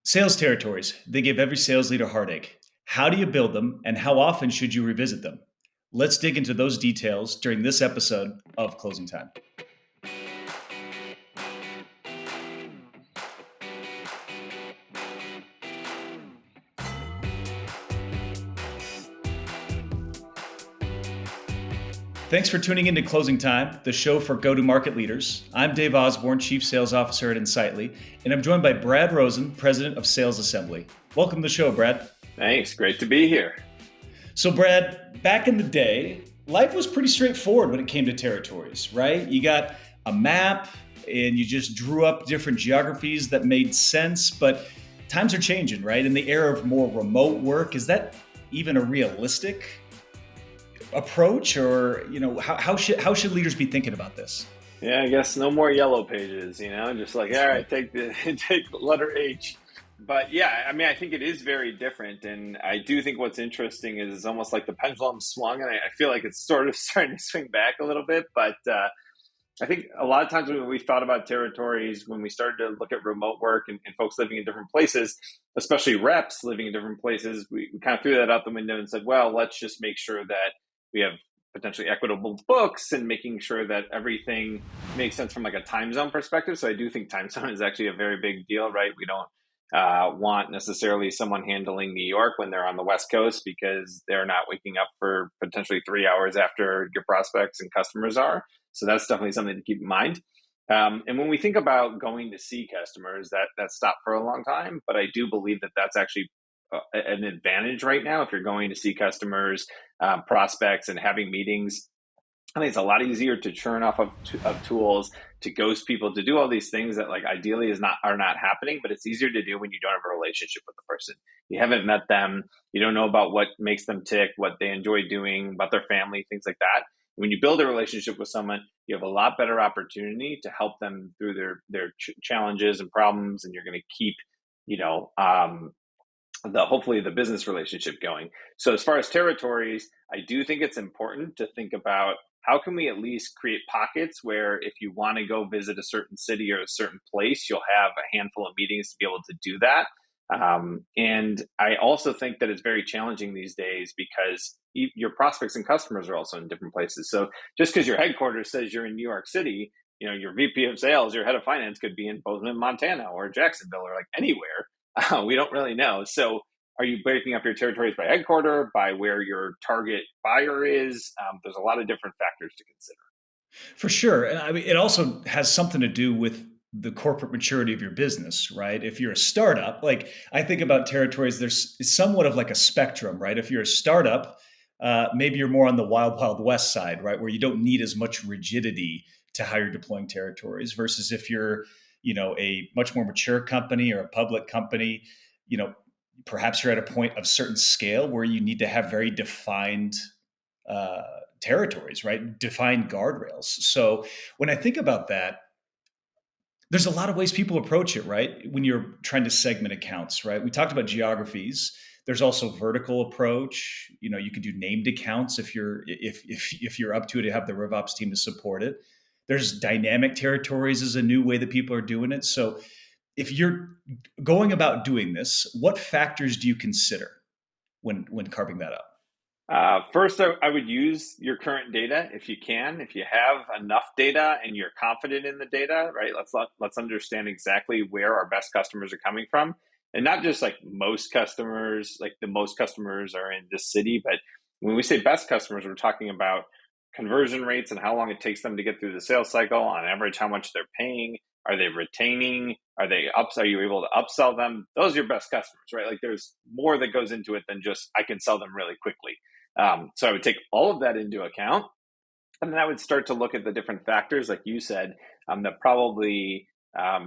Sales territories, they give every sales leader heartache. How do you build them and how often should you revisit them? Let's dig into those details during this episode of Closing Time. Thanks for tuning in to Closing Time, the show for go-to-market leaders. I'm Dave Osborne, Chief Sales Officer at Insightly, and I'm joined by Brad Rosen, President of Sales Assembly. Welcome to the show, Brad. Thanks. Great to be here. So, Brad, back in the day, life was pretty straightforward when it came to territories, right? You got a map and you just drew up different geographies that made sense, but times are changing, right? In the era of more remote work, is that even a realistic approach, or how should leaders be thinking about this? Yeah, I guess no more yellow pages, just like, all right, take letter H. But yeah, I mean, I think it is very different. And I do think what's interesting is it's almost like the pendulum swung, and I feel like it's sort of starting to swing back a little bit. But I think a lot of times when we thought about territories, when we started to look at remote work and folks living in different places, especially reps living in different places, we kind of threw that out the window and said, well, let's just make sure that we have potentially equitable books and making sure that everything makes sense from like a time zone perspective. So I do think time zone is actually a very big deal, right? We don't want necessarily someone handling New York when they're on the West Coast because they're not waking up for potentially 3 hours after your prospects and customers are. So that's definitely something to keep in mind. And when we think about going to see customers, that stopped for a long time, but I do believe that that's actually an advantage right now. If you're going to see customers, prospects, and having meetings, I think it's a lot easier to churn off of tools, to ghost people, to do all these things that like ideally are not happening, but it's easier to do when you don't have a relationship with the person. You haven't met them. You don't know about what makes them tick, what they enjoy doing, about their family, things like that. When you build a relationship with someone, you have a lot better opportunity to help them through their challenges and problems, and you're going to keep, hopefully the business relationship going. So as far as territories, I do think it's important to think about how can we at least create pockets where if you want to go visit a certain city or a certain place, you'll have a handful of meetings to be able to do that. And I also think that it's very challenging these days because your prospects and customers are also in different places. So just because your headquarters says you're in New York City, your VP of sales, your head of finance could be in Bozeman, Montana, or Jacksonville, or like anywhere. We don't really know. So are you breaking up your territories by headquarter, by where your target buyer is? There's a lot of different factors to consider. For sure. And I mean, it also has something to do with the corporate maturity of your business, right? If you're a startup, like I think about territories, there's somewhat of like a spectrum, right? If you're a startup, maybe you're more on the wild, wild west side, right? Where you don't need as much rigidity to how you're deploying territories versus if you're, a much more mature company or a public company, perhaps you're at a point of certain scale where you need to have very defined territories, right? Defined guardrails. So when I think about that, there's a lot of ways people approach it, right? When you're trying to segment accounts, right? We talked about geographies. There's also vertical approach. You could do named accounts if you're up to it, to have the RevOps team to support it. There's dynamic territories is a new way that people are doing it. So if you're going about doing this, what factors do you consider when carving that up? First, I would use your current data if you can. If you have enough data and you're confident in the data, right? Let's understand exactly where our best customers are coming from, and not just like most customers. Like the most customers are in this city, but when we say best customers, we're talking about conversion rates and how long it takes them to get through the sales cycle. On average, how much they're paying. Are they retaining? Are you able to upsell them? Those are your best customers, right? Like there's more that goes into it than just I can sell them really quickly. So I would take all of that into account. And then I would start to look at the different factors, like you said, that probably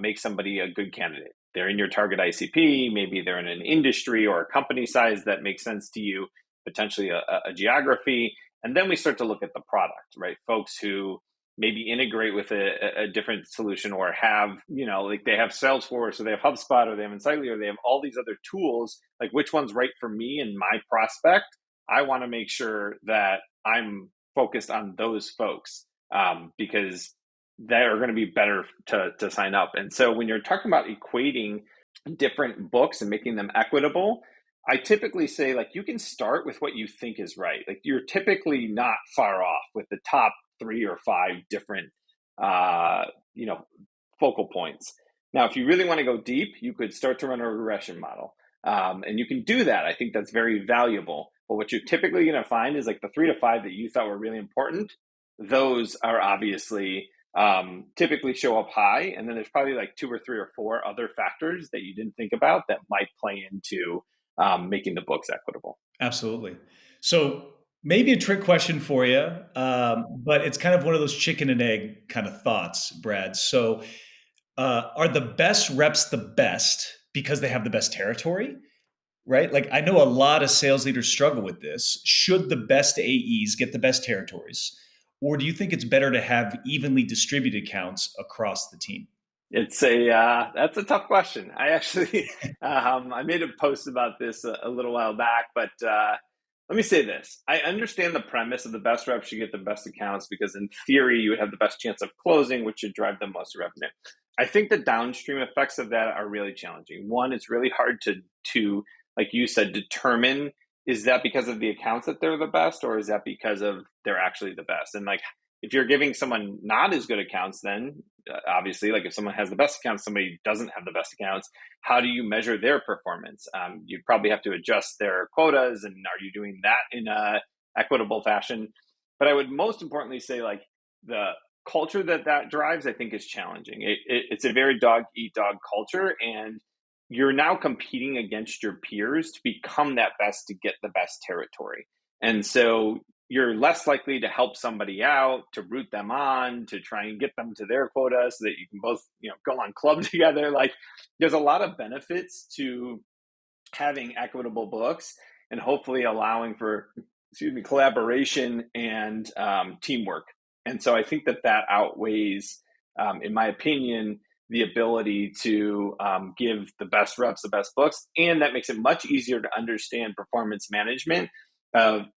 make somebody a good candidate. They're in your target ICP. Maybe they're in an industry or a company size that makes sense to you, potentially a geography. And then we start to look at the product, right? Folks who maybe integrate with a different solution or have, like they have Salesforce or they have HubSpot or they have Insightly or they have all these other tools, like which one's right for me and my prospect. I want to make sure that I'm focused on those folks because they are going to be better to sign up. And so when you're talking about equating different books and making them equitable, I typically say, like, you can start with what you think is right. Like, you're typically not far off with the top 3 or 5 different, uh, you know, focal points. Now, if you really want to go deep, you could start to run a regression model. And you can do that. I think that's very valuable. But what you're typically going to find is like the 3 to 5 that you thought were really important, those are obviously typically show up high. And then there's probably like 2 or 3 or 4 other factors that you didn't think about that might play into making the books equitable. Absolutely. So maybe a trick question for you, but it's kind of one of those chicken and egg kind of thoughts, Brad. So are the best reps the best because they have the best territory? Right? Like I know a lot of sales leaders struggle with this. Should the best AEs get the best territories? Or do you think it's better to have evenly distributed accounts across the team? It's a that's a tough question. I actually I made a post about this a little while back, but let me say this: I understand the premise of the best reps should get the best accounts because, in theory, you would have the best chance of closing, which should drive the most revenue. I think the downstream effects of that are really challenging. One, it's really hard to like you said, determine, is that because of the accounts that they're the best, or is that because of they're actually the best? And like, if you're giving someone not as good accounts, then obviously, like if someone has the best accounts, somebody doesn't have the best accounts, how do you measure their performance? You probably have to adjust their quotas, and are you doing that in a equitable fashion? But I would most importantly say, like, the culture that drives, I think, is challenging. It's a very dog eat dog culture, and you're now competing against your peers to become that best to get the best territory. And so you're less likely to help somebody out, to root them on, to try and get them to their quota so that you can both, go on club together. Like, there's a lot of benefits to having equitable books and hopefully allowing for, excuse me, collaboration and teamwork. And so I think that outweighs, in my opinion, the ability to give the best reps the best books, and that makes it much easier to understand performance management.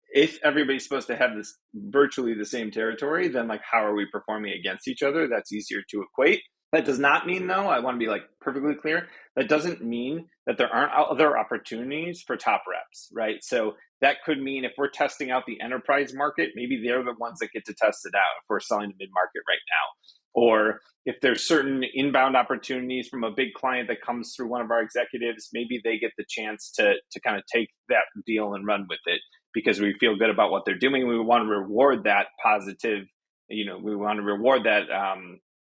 If everybody's supposed to have this virtually the same territory, then like, how are we performing against each other? That's easier to equate. That does not mean, though, I want to be like perfectly clear, that doesn't mean that there aren't other opportunities for top reps, right? So that could mean if we're testing out the enterprise market, maybe they're the ones that get to test it out if we're selling to mid-market right now. Or if there's certain inbound opportunities from a big client that comes through one of our executives, maybe they get the chance to kind of take that deal and run with it because we feel good about what they're doing. We want to reward that positive, we want to reward that,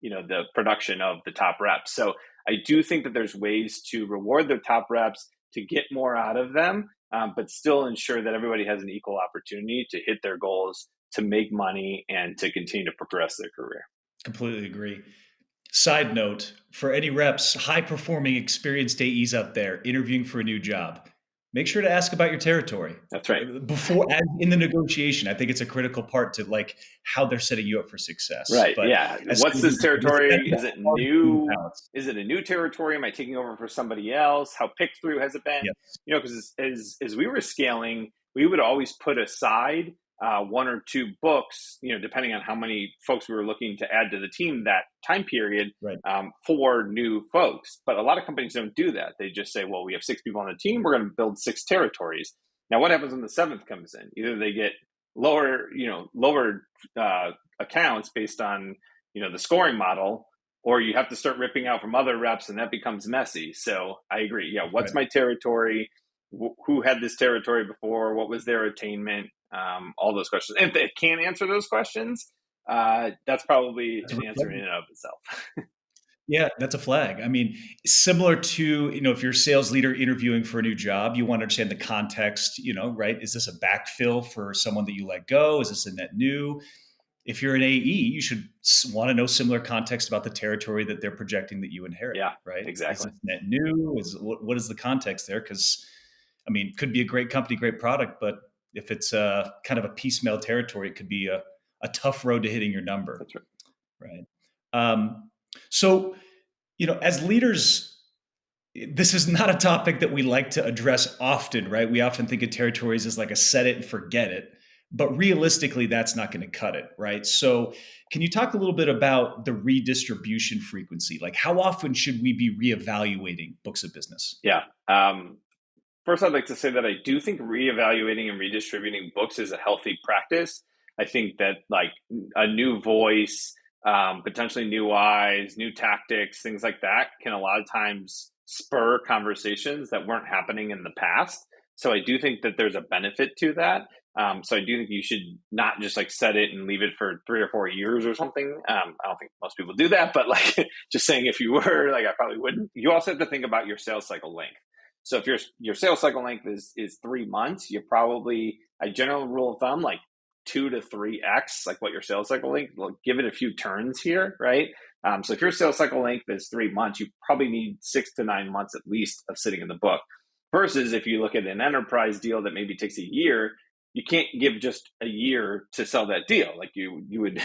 the production of the top reps. So I do think that there's ways to reward the top reps to get more out of them, but still ensure that everybody has an equal opportunity to hit their goals, to make money, and to continue to progress their career. Completely agree. Side note, for any reps, high performing experienced AEs out there interviewing for a new job, make sure to ask about your territory. That's right. Before in the negotiation. I think it's a critical part to like how they're setting you up for success. Right. But Yeah. What's this territory? Is it new? Is it a new territory? Am I taking over for somebody else? How picked through has it been? Yes. Because as we were scaling, we would always put aside 1 or 2 books, depending on how many folks we were looking to add to the team that time period, Right. for new folks. But a lot of companies don't do that. They just say, well, we have 6 people on the team. We're going to build 6 territories. Now, what happens when the 7th comes in? Either they get lower accounts based on, the scoring model, or you have to start ripping out from other reps, and that becomes messy. So I agree. Yeah. What's my territory? Who had this territory before? What was their attainment? All those questions. And if they can't answer those questions, that's probably an answer in and of itself. Yeah, that's a flag. I mean, similar to, if you're a sales leader interviewing for a new job, you want to understand the context, right? Is this a backfill for someone that you let go? Is this a net new? If you're an AE, you should want to know similar context about the territory that they're projecting that you inherit. Yeah, right? Exactly. Is this net new? What is the context there? Because, it could be a great company, great product, but if it's kind of a piecemeal territory, it could be a tough road to hitting your number. That's right. Right. So, as leaders, this is not a topic that we like to address often, right? We often think of territories as like a set it and forget it. but realistically, that's not going to cut it, right? So, can you talk a little bit about the redistribution frequency? Like, how often should we be reevaluating books of business? Yeah. First, I'd like to say that I do think reevaluating and redistributing books is a healthy practice. I think that like a new voice, potentially new eyes, new tactics, things like that can a lot of times spur conversations that weren't happening in the past. So I do think that there's a benefit to that. So I do think you should not just like set it and leave it for 3 or 4 years or something. I don't think most people do that, but like just saying if you were, like I probably wouldn't. You also have to think about your sales cycle length. So if your sales cycle length is 3 months, you're probably a general rule of thumb like 2 to 3x like what your sales cycle length. Well, give it a few turns here, right? So if your sales cycle length is 3 months, you probably need 6 to 9 months at least of sitting in the book. Versus if you look at an enterprise deal that maybe takes a year, you can't give just a year to sell that deal. Like you would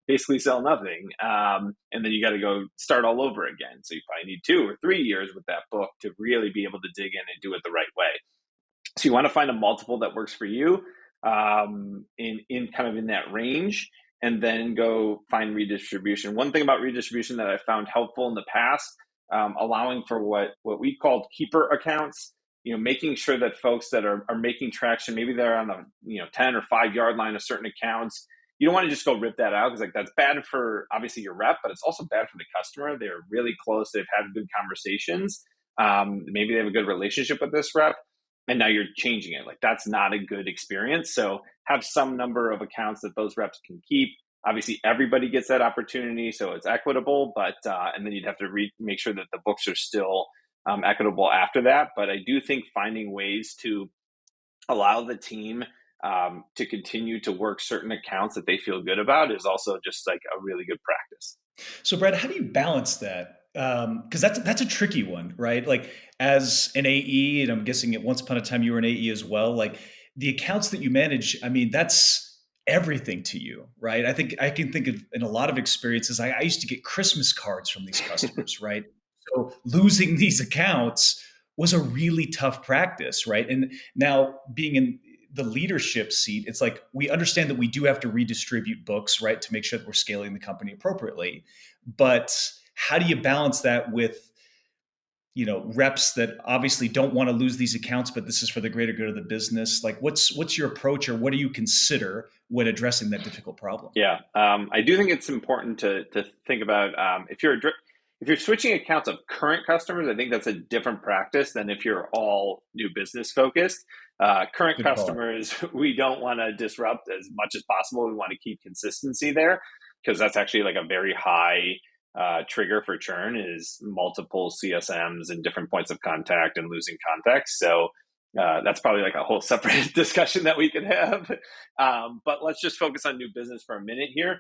basically sell nothing, and then you got to go start all over again. So you probably need 2 or 3 years with that book to really be able to dig in and do it the right way. So you want to find a multiple that works for you, in kind of in that range, and then go find redistribution. One thing about redistribution that I found helpful in the past, allowing for what we called keeper accounts. Making sure that folks that are making traction, maybe they're on the 10 or 5 yard line of certain accounts. You don't want to just go rip that out because like that's bad for obviously your rep, but it's also bad for the customer. They're really close. They've had good conversations. Maybe they have a good relationship with this rep, and now you're changing it. Like that's not a good experience. So have some number of accounts that those reps can keep. Obviously, everybody gets that opportunity, so it's equitable. But and then you'd have to make sure that the books are still equitable after that. But I do think finding ways to allow the team to continue to work certain accounts that they feel good about is also just like a really good practice. So, Brad, how do you balance that? Because that's a tricky one, right? Like as an AE, and I'm guessing at once upon a time you were an AE as well. Like the accounts that you manage, I mean, that's everything to you, right? I think I can think of in a lot of experiences. I used to get Christmas cards from these customers, right? So losing these accounts was a really tough practice, right? And now being in the leadership seat, it's like we understand that we do have to redistribute books, right, to make sure that we're scaling the company appropriately. But how do you balance that with reps that obviously don't want to lose these accounts, but this is for the greater good of the business? Like, what's your approach, or what do you consider when addressing that difficult problem? Yeah, I do think it's important to think about if you're switching accounts of current customers. I think that's a different practice than if you're all new business focused. Current Good call. customers, we don't want to disrupt as much as possible. We want to keep consistency there because that's actually like a very high trigger for churn is multiple CSMs and different points of contact and losing context. So that's probably like a whole separate discussion that we could have. But let's just focus on new business for a minute here.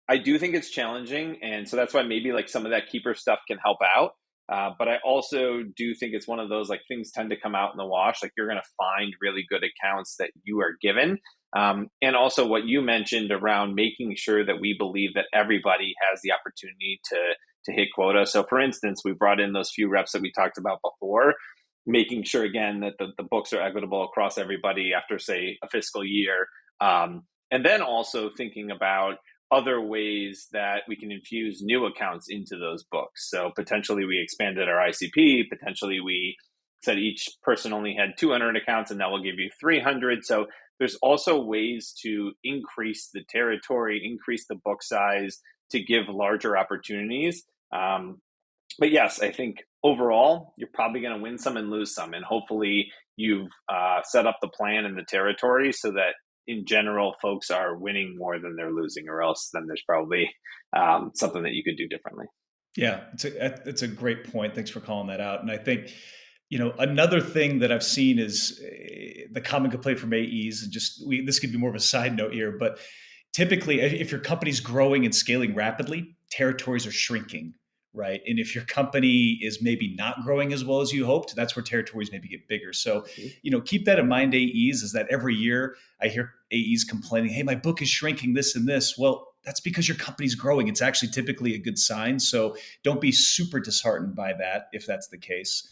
I do think it's challenging. And so that's why maybe like some of that keeper stuff can help out. But I also do think it's one of those like things tend to come out in the wash. Like you're going to find really good accounts that you are given. And also what you mentioned around making sure that we believe that everybody has the opportunity to hit quota. So for instance, we brought in those few reps that we talked about before, making sure again that the books are equitable across everybody after say a fiscal year. And then also thinking about other ways that we can infuse new accounts into those books. So potentially we expanded our ICP, potentially we said each person only had 200 accounts and now we'll give you 300. So there's also ways to increase the territory, increase the book size to give larger opportunities. But yes, I think overall, you're probably going to win some and lose some. And hopefully you've set up the plan and the territory so that in general, folks are winning more than they're losing, or else then there's probably something that you could do differently. Yeah, it's a great point. Thanks for calling that out. And I think, another thing that I've seen is the common complaint from AEs, and this could be more of a side note here, but typically if your company's growing and scaling rapidly, territories are shrinking, right? And if your company is maybe not growing as well as you hoped, that's where territories maybe get bigger. So, keep that in mind, AEs, is that every year I hear AEs complaining, hey, my book is shrinking this and this. Well, that's because your company's growing. It's actually typically a good sign. So don't be super disheartened by that if that's the case.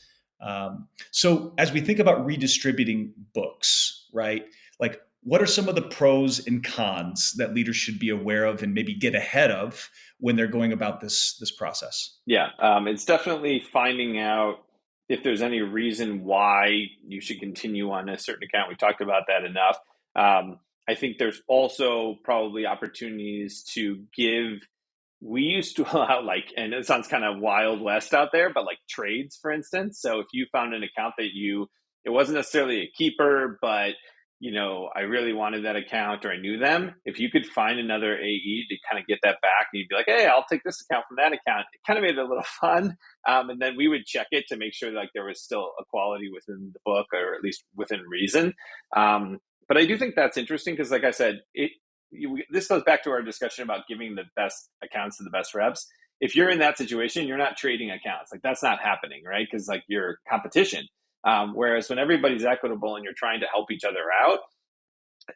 So as we think about redistributing books, right? Like, what are some of the pros and cons that leaders should be aware of and maybe get ahead of when they're going about this process? Yeah, it's definitely finding out if there's any reason why you should continue on a certain account. We talked about that enough. I think there's also probably opportunities to give. We used to allow, like, and it sounds kind of wild west out there, but like trades, for instance. So if you found an account that it wasn't necessarily a keeper, but I really wanted that account or I knew them, if you could find another AE to kind of get that back and you'd be like, hey, I'll take this account from that account. It kind of made it a little fun. And then we would check it to make sure like there was still equality within the book, or at least within reason. But I do think that's interesting because, like I said, this goes back to our discussion about giving the best accounts to the best reps. If you're in that situation, you're not trading accounts. Like, that's not happening, right? Because like you're competition. Whereas when everybody's equitable and you're trying to help each other out,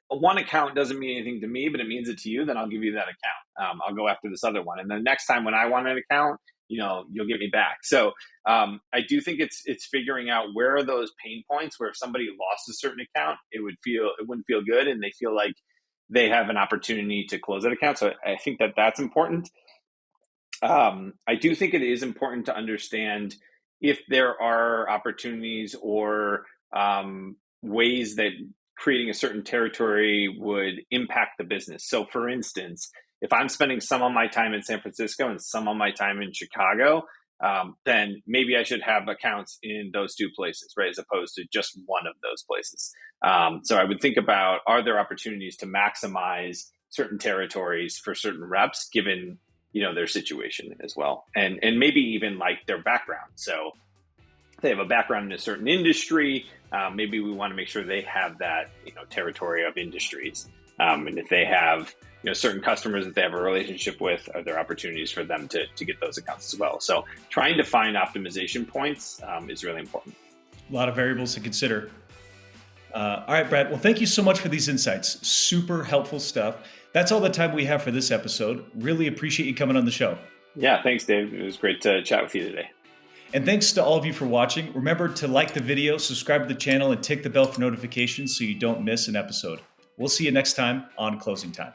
one account doesn't mean anything to me, but it means it to you, then I'll give you that account. I'll go after this other one. And then next time when I want an account, you'll get me back. So I do think it's figuring out where are those pain points where if somebody lost a certain account, it wouldn't feel good and they feel like they have an opportunity to close that account. So I think that's important. I do think it is important to understand if there are opportunities or ways that creating a certain territory would impact the business. So for instance, if I'm spending some of my time in San Francisco and some of my time in Chicago, then maybe I should have accounts in those two places, right? As opposed to just one of those places. So I would think about, are there opportunities to maximize certain territories for certain reps given their situation as well, and maybe even like their background. So if they have a background in a certain industry, maybe we want to make sure they have that territory of industries, and if they have certain customers that they have a relationship with, are there opportunities for them to get those accounts as well? So trying to find optimization points is really important. A lot of variables to consider. All right, Brad. Well, thank you so much for these insights. Super helpful stuff. That's all the time we have for this episode. Really appreciate you coming on the show. Yeah, thanks, Dave. It was great to chat with you today. And thanks to all of you for watching. Remember to like the video, subscribe to the channel, and tick the bell for notifications so you don't miss an episode. We'll see you next time on Closing Time.